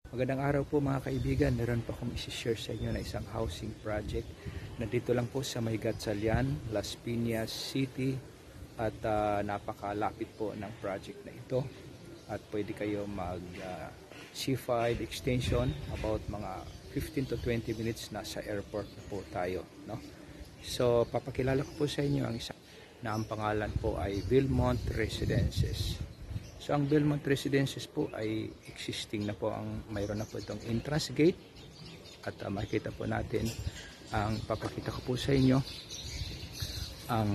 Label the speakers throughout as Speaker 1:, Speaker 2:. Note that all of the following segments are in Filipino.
Speaker 1: Magandang araw po mga kaibigan. Meron po akong isi-share sa inyo na isang housing project. Nandito lang po sa May Gatchalian, Las Piñas City at napakalapit po ng project na ito. At pwede kayo mag C5 extension, about mga 15 to 20 minutes nasa airport na po tayo, no? So papakilala ko po sa inyo ang isa na ang pangalan po ay Belmont Residences. So ang Belmont Residences po ay existing na po, mayroon na po itong entrance gate at makikita po natin, papakita ko po sa inyo ang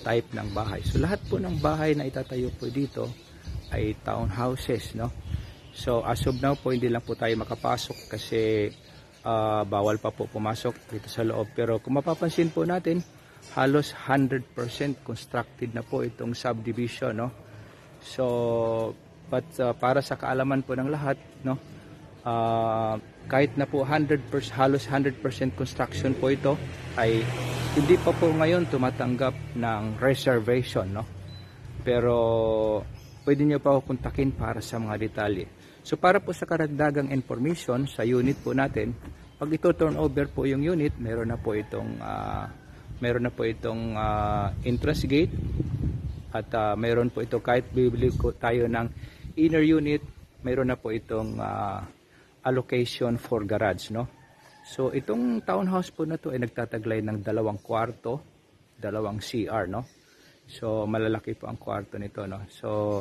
Speaker 1: type ng bahay. So lahat po ng bahay na itatayo po dito ay townhouses, no? So as of now po hindi lang po tayo makapasok kasi bawal pa po pumasok dito sa loob, pero kung mapapansin po natin halos 100% constructed na po itong subdivision, no? So but para sa kaalaman po ng lahat, no, kahit na po halos 100% construction po ito, ay hindi pa po ngayon tumatanggap ng reservation, no? Pero pwede nyo pa ako kontakin para sa mga detalye. So para po sa karagdagang information sa unit po natin, pag ito turnover po yung unit, meron na po itong entrance gate. At mayroon po ito, kahit bibili ko tayo ng inner unit, mayroon na po itong allocation for garage, no? So itong townhouse po na to ay nagtataglay ng 2 kwarto, 2 CR, no? So malalaki po ang kwarto nito, no? So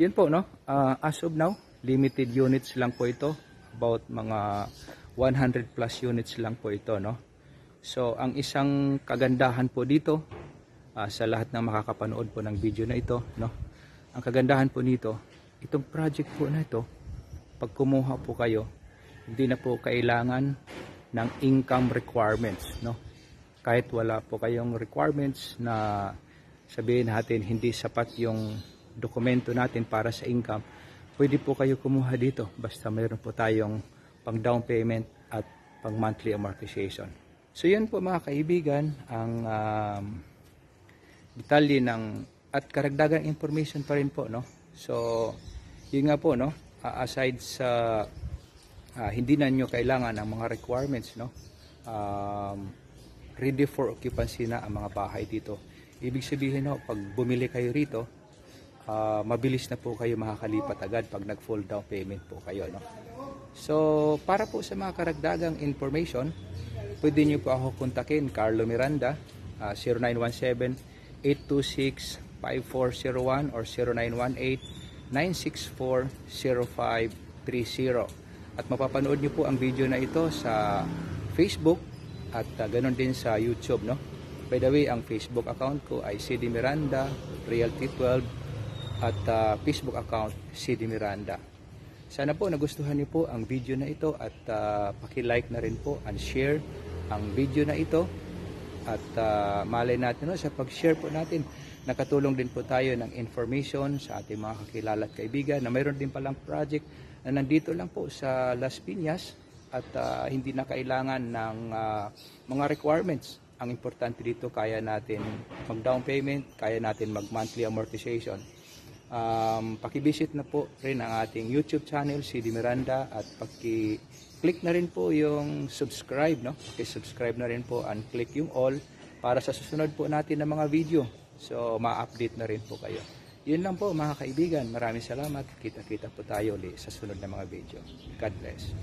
Speaker 1: yun po, no? As of now, limited units lang po ito, about mga 100 plus units lang po ito, no? So ang isang kagandahan po dito, sa lahat ng makakapanood po ng video na ito, no? Ang kagandahan po nito, itong project po na ito, pag kumuha po kayo, hindi na po kailangan ng income requirements, no? Kahit wala po kayong requirements na sabihin natin hindi sapat yung dokumento natin para sa income, pwede po kayo kumuha dito basta mayroon po tayong pang down payment at pang monthly amortization. So yun po mga kaibigan, ang detalye at karagdagang information pa rin po, no? So yun nga po, no, aside sa hindi na nyo kailangan ng mga requirements, no, ready for occupancy na ang mga bahay dito. Ibig sabihin, no, pag bumili kayo rito, mabilis na po kayo makakalipat agad pag nag full down payment po kayo, no? So para po sa mga karagdagang information, pwede nyo po ako kontakin, Carlo Miranda, 0917-826-5401 or 0918-964-0530. At mapapanood nyo po ang video na ito sa Facebook at ganoon din sa YouTube, no? By the way, ang Facebook account ko ay CD Miranda Realty 12 at Facebook account CD Miranda. Sana po nagustuhan niyo po ang video na ito at paki-like na rin po and share ang video na ito. At malay natin, no, sa pag-share po natin, nakatulong din po tayo ng information sa ating mga kakilala at kaibigan na mayroon din palang project na nandito lang po sa Las Piñas at hindi na kailangan ng mga requirements. Ang importante dito, kaya natin mag-down payment, kaya natin mag-monthly amortization. Paki-visit na po rin ang ating YouTube channel, CD Miranda, at paki-click na rin po yung subscribe, no? Paki-subscribe na rin po and click yung all para sa susunod po natin ng mga video. So ma-update na rin po kayo. Yun lang po mga kaibigan. Maraming salamat. Kita-kita po tayo ulit sa sunod na mga video. God bless.